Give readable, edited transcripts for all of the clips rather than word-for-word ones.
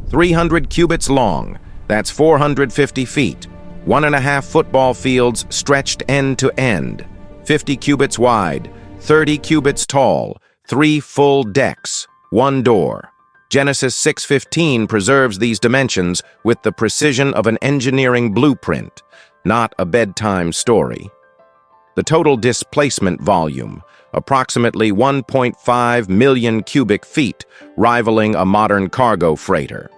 300 cubits long, that's 450 feet, 1.5 football fields stretched end to end, 50 cubits wide, 30 cubits tall, 3 full decks, 1 door. Genesis 6:15 preserves these dimensions with the precision of an engineering blueprint, not a bedtime story. The total displacement volume, approximately 1.5 million cubic feet, rivaling a modern cargo freighter.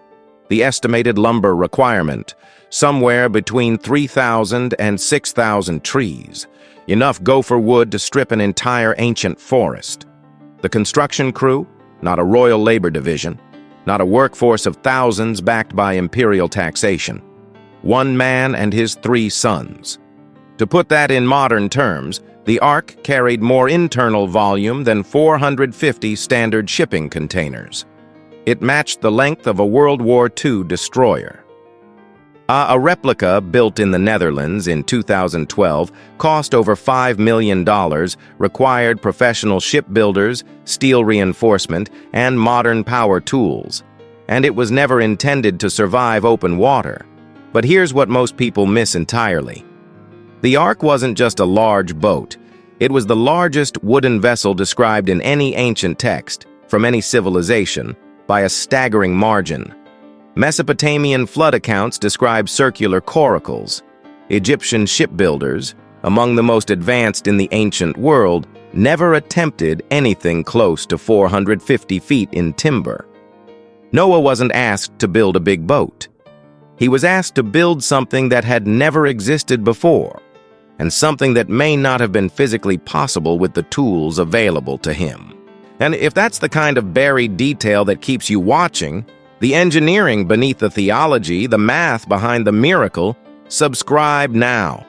The estimated lumber requirement, somewhere between 3,000 and 6,000 trees, enough gopher wood to strip an entire ancient forest. The construction crew, not a royal labor division, not a workforce of thousands backed by imperial taxation. 1 man and his 3 sons. To put that in modern terms, the Ark carried more internal volume than 450 standard shipping containers. It matched the length of a World War II destroyer. A replica built in the Netherlands in 2012 cost over $5 million, required professional shipbuilders, steel reinforcement, and modern power tools. And it was never intended to survive open water. But here's what most people miss entirely. The Ark wasn't just a large boat. It was the largest wooden vessel described in any ancient text, from any civilization, by a staggering margin. Mesopotamian flood accounts describe circular coracles. Egyptian shipbuilders, among the most advanced in the ancient world, never attempted anything close to 450 feet in timber. Noah wasn't asked to build a big boat. He was asked to build something that had never existed before, and something that may not have been physically possible with the tools available to him. And if that's the kind of buried detail that keeps you watching, the engineering beneath the theology, the math behind the miracle, subscribe now.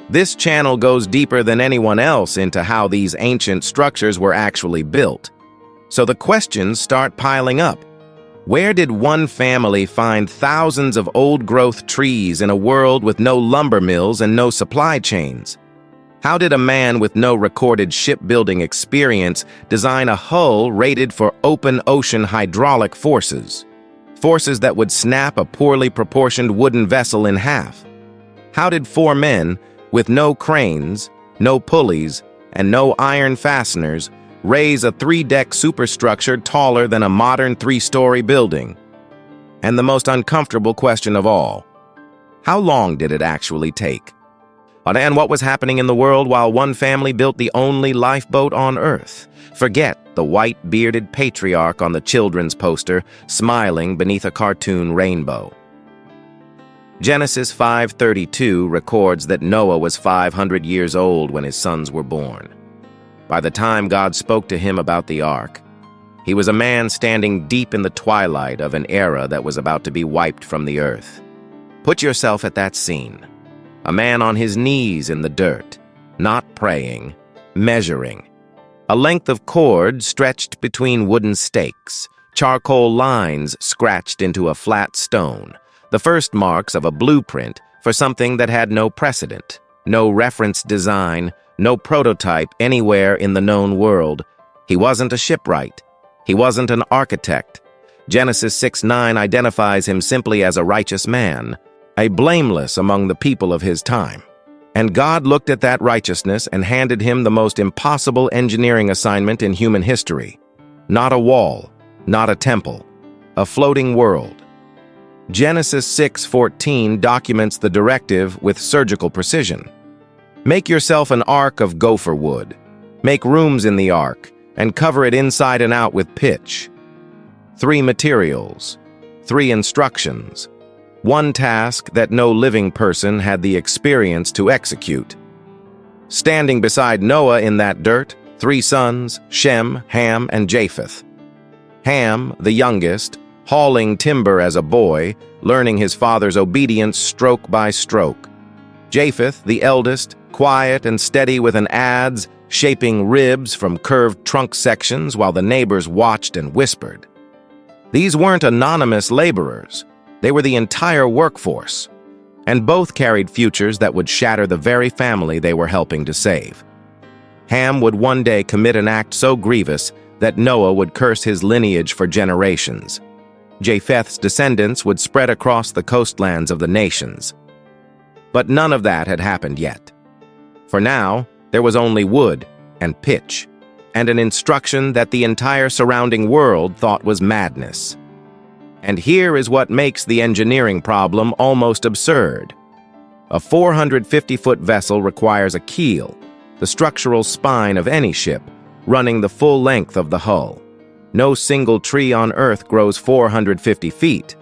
This channel goes deeper than anyone else into how these ancient structures were actually built. So the questions start piling up. Where did one family find thousands of old-growth trees in a world with no lumber mills and no supply chains? How did a man with no recorded shipbuilding experience design a hull rated for open ocean hydraulic forces? Forces that would snap a poorly proportioned wooden vessel in half? How did 4 men, with no cranes, no pulleys, and no iron fasteners, raise a 3-deck superstructure taller than a modern 3-story building? And the most uncomfortable question of all, how long did it actually take? And what was happening in the world while one family built the only lifeboat on Earth? Forget the white-bearded patriarch on the children's poster, smiling beneath a cartoon rainbow. Genesis 5:32 records that Noah was 500 years old when his sons were born. By the time God spoke to him about the Ark, he was a man standing deep in the twilight of an era that was about to be wiped from the earth. Put yourself at that scene. A man on his knees in the dirt, not praying, measuring. A length of cord stretched between wooden stakes, charcoal lines scratched into a flat stone, the first marks of a blueprint for something that had no precedent, no reference design, no prototype anywhere in the known world. He wasn't a shipwright. He wasn't an architect. Genesis 6:9 identifies him simply as a righteous man, a blameless among the people of his time. And God looked at that righteousness and handed him the most impossible engineering assignment in human history. Not a wall, not a temple, a floating world. Genesis 6:14 documents the directive with surgical precision. Make yourself an ark of gopher wood. Make rooms in the ark and cover it inside and out with pitch. 3 materials, 3 instructions, 1 task that no living person had the experience to execute. Standing beside Noah in that dirt, 3 sons, Shem, Ham, and Japheth. Ham, the youngest, hauling timber as a boy, learning his father's obedience stroke by stroke. Japheth, the eldest, quiet and steady with an adze, shaping ribs from curved trunk sections while the neighbors watched and whispered. These weren't anonymous laborers. They were the entire workforce, and both carried futures that would shatter the very family they were helping to save. Ham would one day commit an act so grievous that Noah would curse his lineage for generations. Japheth's descendants would spread across the coastlands of the nations. But none of that had happened yet. For now, there was only wood and pitch, and an instruction that the entire surrounding world thought was madness. And here is what makes the engineering problem almost absurd. A 450-foot vessel requires a keel, the structural spine of any ship, running the full length of the hull. No single tree on Earth grows 450 feet.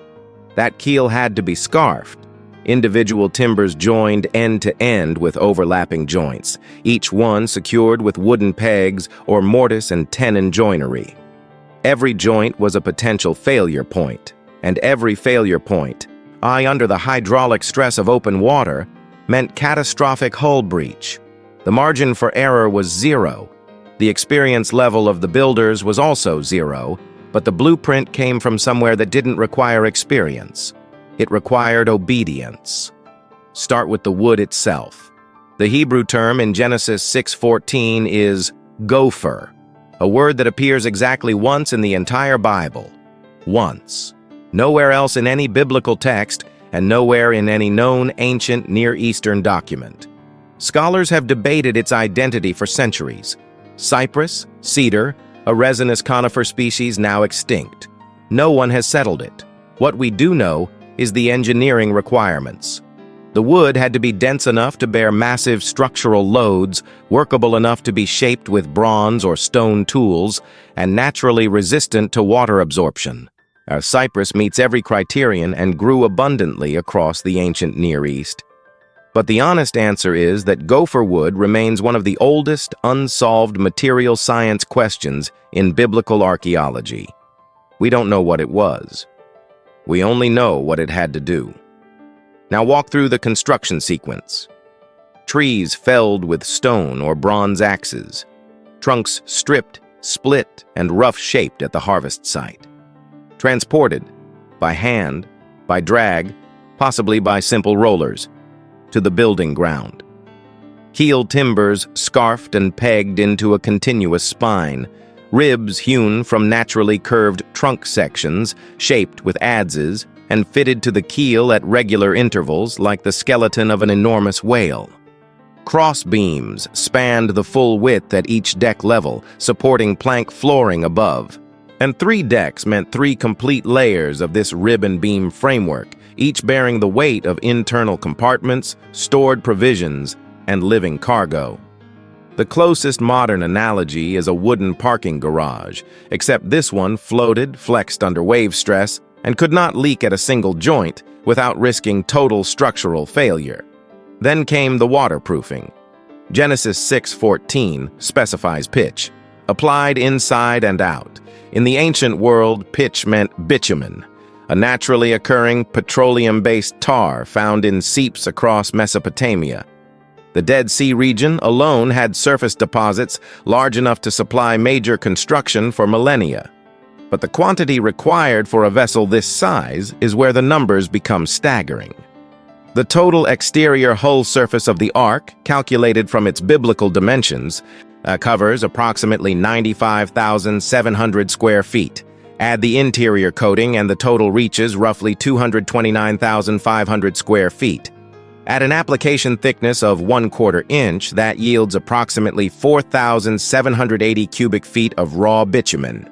That keel had to be scarfed, individual timbers joined end to end with overlapping joints, each one secured with wooden pegs or mortise and tenon joinery. Every joint was a potential failure point, and every failure point, under the hydraulic stress of open water, meant catastrophic hull breach. The margin for error was zero. The experience level of the builders was also zero, but the blueprint came from somewhere that didn't require experience. It required obedience. Start with the wood itself. The Hebrew term in Genesis 6:14 is gopher, a word that appears exactly once in the entire Bible. Once. Nowhere else in any biblical text, and nowhere in any known ancient Near Eastern document. Scholars have debated its identity for centuries. Cypress, cedar, a resinous conifer species now extinct. No one has settled it. What we do know is the engineering requirements. The wood had to be dense enough to bear massive structural loads, workable enough to be shaped with bronze or stone tools, and naturally resistant to water absorption. Cypress meets every criterion and grew abundantly across the ancient Near East. But the honest answer is that gopher wood remains one of the oldest unsolved material science questions in biblical archaeology. We don't know what it was. We only know what it had to do. Now walk through the construction sequence. Trees felled with stone or bronze axes. Trunks stripped, split, and rough-shaped at the harvest site. Transported, by hand, by drag, possibly by simple rollers, to the building ground. Keel timbers scarfed and pegged into a continuous spine, ribs hewn from naturally curved trunk sections, shaped with adzes, and fitted to the keel at regular intervals like the skeleton of an enormous whale. Cross beams spanned the full width at each deck level, supporting plank flooring above. And 3 decks meant 3 complete layers of this rib and beam framework, each bearing the weight of internal compartments, stored provisions, and living cargo. The closest modern analogy is a wooden parking garage, except this one floated, flexed under wave stress, and could not leak at a single joint without risking total structural failure. Then came the waterproofing. Genesis 6:14 specifies pitch, applied inside and out. In the ancient world, pitch meant bitumen, a naturally occurring petroleum-based tar found in seeps across Mesopotamia. The Dead Sea region alone had surface deposits large enough to supply major construction for millennia. But the quantity required for a vessel this size is where the numbers become staggering. The total exterior hull surface of the Ark, calculated from its biblical dimensions, covers approximately 95,700 square feet. Add the interior coating and the total reaches roughly 229,500 square feet. At an application thickness of 1/4 inch, that yields approximately 4,780 cubic feet of raw bitumen.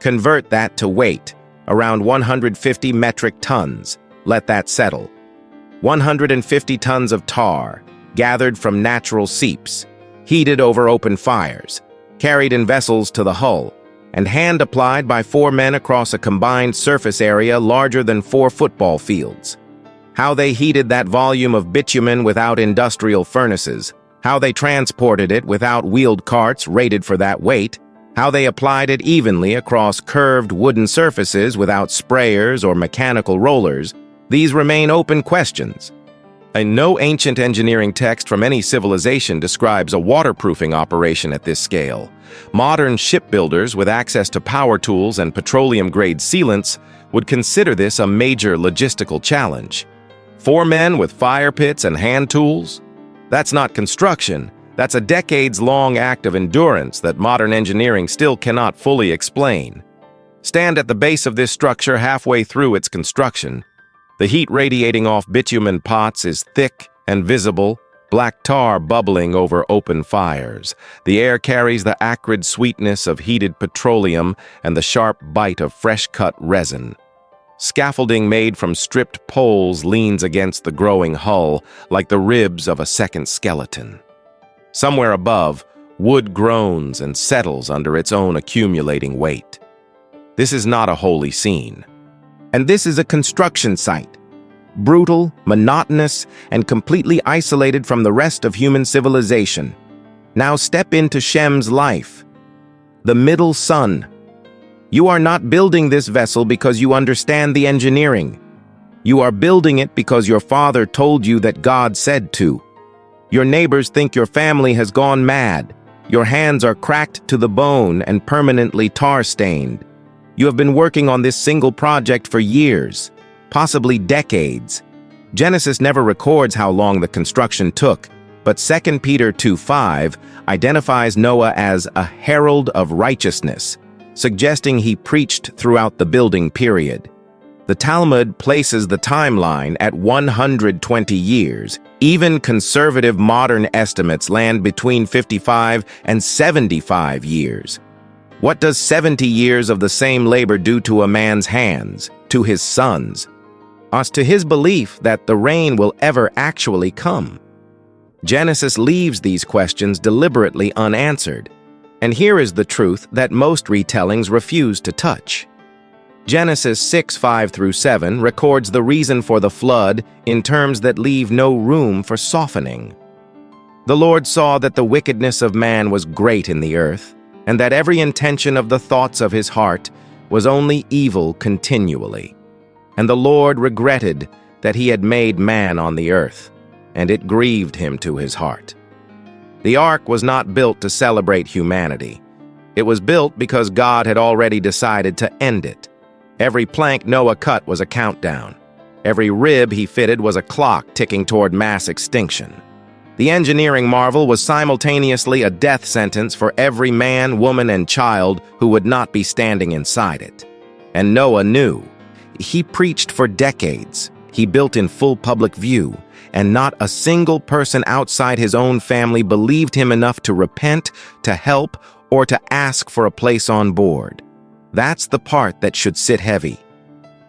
Convert that to weight, around 150 metric tons. Let that settle. 150 tons of tar, gathered from natural seeps, heated over open fires, carried in vessels to the hull, and hand-applied by 4 men across a combined surface area larger than 4 football fields. How they heated that volume of bitumen without industrial furnaces, how they transported it without wheeled carts rated for that weight, how they applied it evenly across curved wooden surfaces without sprayers or mechanical rollers, these remain open questions. And no ancient engineering text from any civilization describes a waterproofing operation at this scale. Modern shipbuilders with access to power tools and petroleum-grade sealants would consider this a major logistical challenge. 4 men with fire pits and hand tools? That's not construction. That's a decades-long act of endurance that modern engineering still cannot fully explain. Stand at the base of this structure halfway through its construction. The heat radiating off bitumen pots is thick and visible, black tar bubbling over open fires. The air carries the acrid sweetness of heated petroleum and the sharp bite of fresh-cut resin. Scaffolding made from stripped poles leans against the growing hull like the ribs of a second skeleton. Somewhere above, wood groans and settles under its own accumulating weight. This is not a holy scene. And this is a construction site. Brutal, monotonous, and completely isolated from the rest of human civilization. Now step into Shem's life. The middle sun. You are not building this vessel because you understand the engineering. You are building it because your father told you that God said to. Your neighbors think your family has gone mad. Your hands are cracked to the bone and permanently tar-stained. You have been working on this single project for years, possibly decades. Genesis never records how long the construction took, but 2 Peter 2:5 identifies Noah as a herald of righteousness, suggesting he preached throughout the building period. The Talmud places the timeline at 120 years. Even conservative modern estimates land between 55 and 75 years. What does 70 years of the same labor do to a man's hands, to his sons? As to his belief that the rain will ever actually come. Genesis leaves these questions deliberately unanswered, and here is the truth that most retellings refuse to touch. Genesis 6:5-7 records the reason for the flood in terms that leave no room for softening. The Lord saw that the wickedness of man was great in the earth, and that every intention of the thoughts of his heart was only evil continually. And the Lord regretted that he had made man on the earth, and it grieved him to his heart. The ark was not built to celebrate humanity. It was built because God had already decided to end it. Every plank Noah cut was a countdown. Every rib he fitted was a clock ticking toward mass extinction. The engineering marvel was simultaneously a death sentence for every man, woman, and child who would not be standing inside it. And Noah knew. He preached for decades. He built in full public view, and not a single person outside his own family believed him enough to repent, to help, or to ask for a place on board. That's the part that should sit heavy.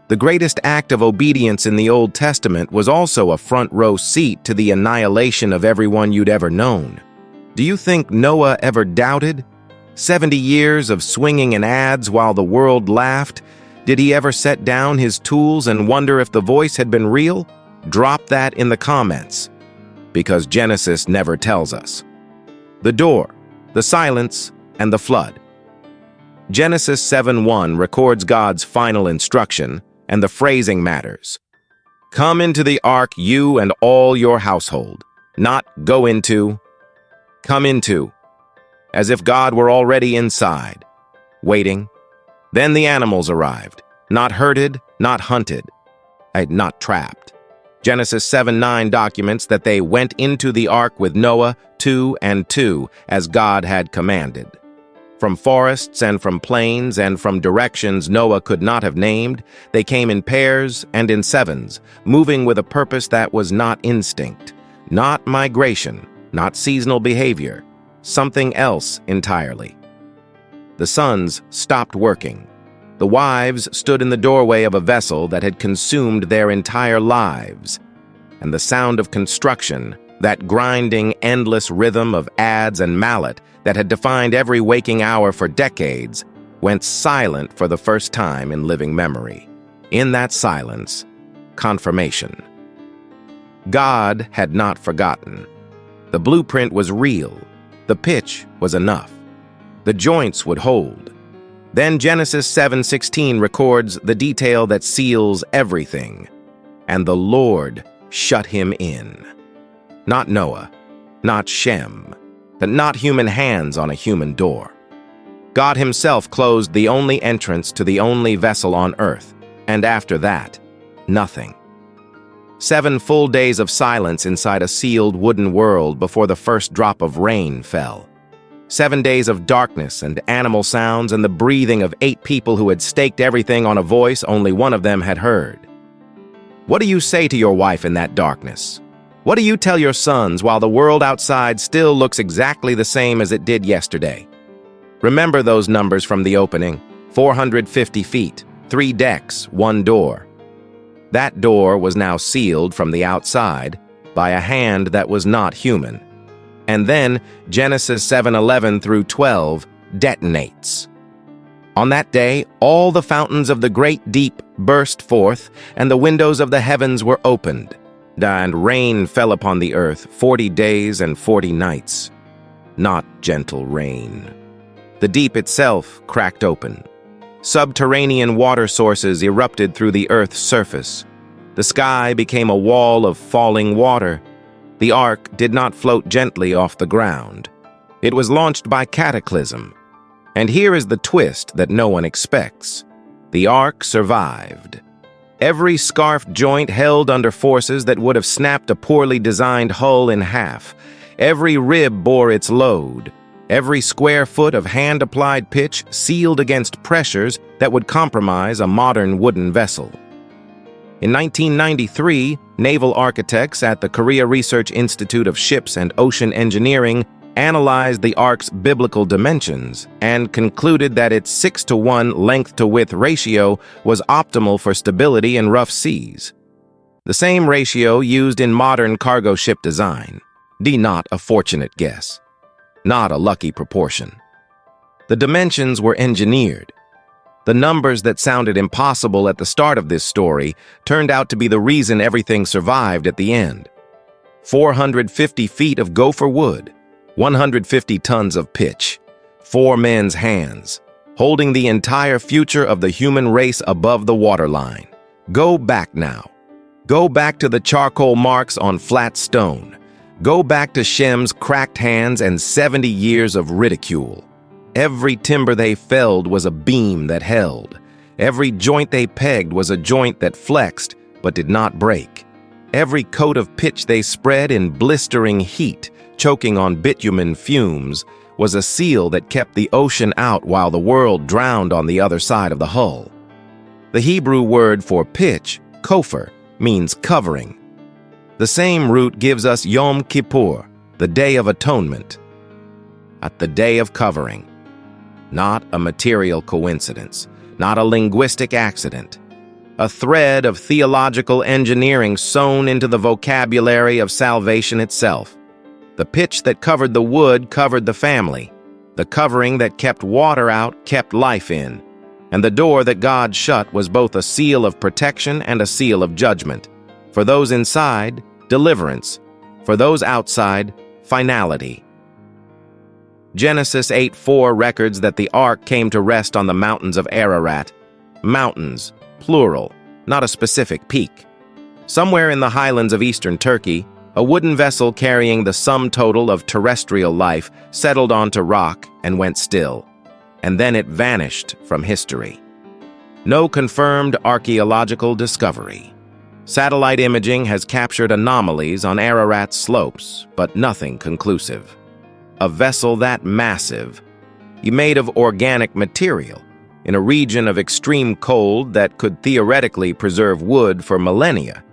The greatest act of obedience in the Old Testament was also a front-row seat to the annihilation of everyone you'd ever known. Do you think Noah ever doubted? 70 years of swinging an adze while the world laughed? Did he ever set down his tools and wonder if the voice had been real? Drop that in the comments, because Genesis never tells us. The door, the silence, and the flood. Genesis 7:1 records God's final instruction, and the phrasing matters. Come into the ark, you and all your household. Not go into, come into, as if God were already inside, waiting. Then the animals arrived, not herded, not hunted, not trapped. Genesis 7:9 documents that they went into the ark with Noah, 2 and 2, as God had commanded. From forests and from plains and from directions Noah could not have named, they came in pairs and in sevens, moving with a purpose that was not instinct, not migration, not seasonal behavior, something else entirely. The sons stopped working. The wives stood in the doorway of a vessel that had consumed their entire lives, and the sound of construction, that grinding, endless rhythm of adze and mallet that had defined every waking hour for decades, went silent for the first time in living memory. In that silence, confirmation. God had not forgotten. The blueprint was real. The pitch was enough. The joints would hold. Then Genesis 7:16 records the detail that seals everything. And the Lord shut him in. Not Noah, not Shem, but not human hands on a human door. God himself closed the only entrance to the only vessel on earth, and after that, nothing. 7 full days of silence inside a sealed wooden world before the first drop of rain fell. 7 days of darkness and animal sounds and the breathing of 8 people who had staked everything on a voice only one of them had heard. What do you say to your wife in that darkness? What do you tell your sons while the world outside still looks exactly the same as it did yesterday? Remember those numbers from the opening: 450 feet, 3 decks, 1 door. That door was now sealed from the outside by a hand that was not human. And then Genesis 7:11 through 12 detonates. On that day, all the fountains of the great deep burst forth, and the windows of the heavens were opened, and rain fell upon the earth 40 days and 40 nights. Not gentle rain. The deep itself cracked open. Subterranean water sources erupted through the earth's surface. The sky became a wall of falling water. The ark did not float gently off the ground. It was launched by cataclysm. And here is the twist that no one expects. The ark survived. Every scarf joint held under forces that would have snapped a poorly designed hull in half. Every rib bore its load. Every square foot of hand-applied pitch sealed against pressures that would compromise a modern wooden vessel. In 1993, naval architects at the Korea Research Institute of Ships and Ocean Engineering analyzed the ark's biblical dimensions and concluded that its 6-to-1 length-to-width ratio was optimal for stability in rough seas. The same ratio used in modern cargo ship design. Not a fortunate guess. Not a lucky proportion. The dimensions were engineered. The numbers that sounded impossible at the start of this story turned out to be the reason everything survived at the end. 450 feet of gopher wood, 150 tons of pitch, 4 men's hands, holding the entire future of the human race above the waterline. Go back now. Go back to the charcoal marks on flat stone. Go back to Shem's cracked hands and 70 years of ridicule. Every timber they felled was a beam that held. Every joint they pegged was a joint that flexed but did not break. Every coat of pitch they spread in blistering heat, choking on bitumen fumes, was a seal that kept the ocean out while the world drowned on the other side of the hull. The Hebrew word for pitch, kopher, means covering. The same root gives us Yom Kippur, the Day of Atonement. At the Day of Covering. Not a material coincidence, not a linguistic accident. A thread of theological engineering sewn into the vocabulary of salvation itself. The pitch that covered the wood covered the family. The covering that kept water out kept life in. And the door that God shut was both a seal of protection and a seal of judgment. For those inside, deliverance. For those outside, finality. Genesis 8:4 records that the ark came to rest on the mountains of Ararat. Mountains, plural, not a specific peak. Somewhere in the highlands of eastern Turkey, a wooden vessel carrying the sum total of terrestrial life settled onto rock and went still. And then it vanished from history. No confirmed archaeological discovery. Satellite imaging has captured anomalies on Ararat's slopes, but nothing conclusive. A vessel that massive, made of organic material, in a region of extreme cold that could theoretically preserve wood for millennia.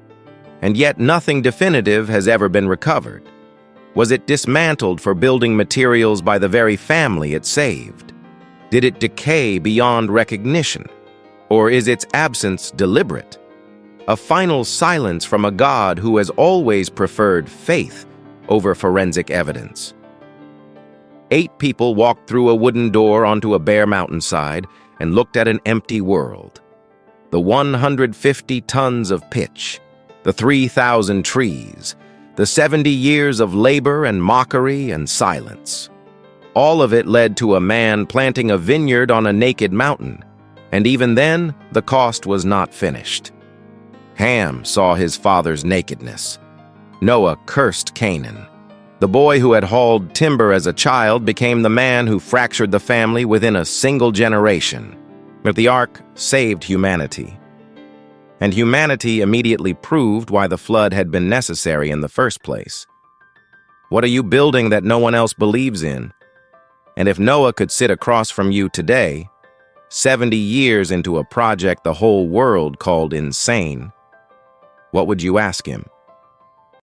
And yet nothing definitive has ever been recovered. Was it dismantled for building materials by the very family it saved? Did it decay beyond recognition? Or is its absence deliberate? A final silence from a God who has always preferred faith over forensic evidence. 8 people walked through a wooden door onto a bare mountainside and looked at an empty world. The 150 tons of pitch, the 3,000 trees, the 70 years of labor and mockery and silence. All of it led to a man planting a vineyard on a naked mountain, and even then, the cost was not finished. Ham saw his father's nakedness. Noah cursed Canaan. The boy who had hauled timber as a child became the man who fractured the family within a single generation. But the ark saved humanity. And humanity immediately proved why the flood had been necessary in the first place. What are you building that no one else believes in? And if Noah could sit across from you today, 70 years into a project the whole world called insane, what would you ask him?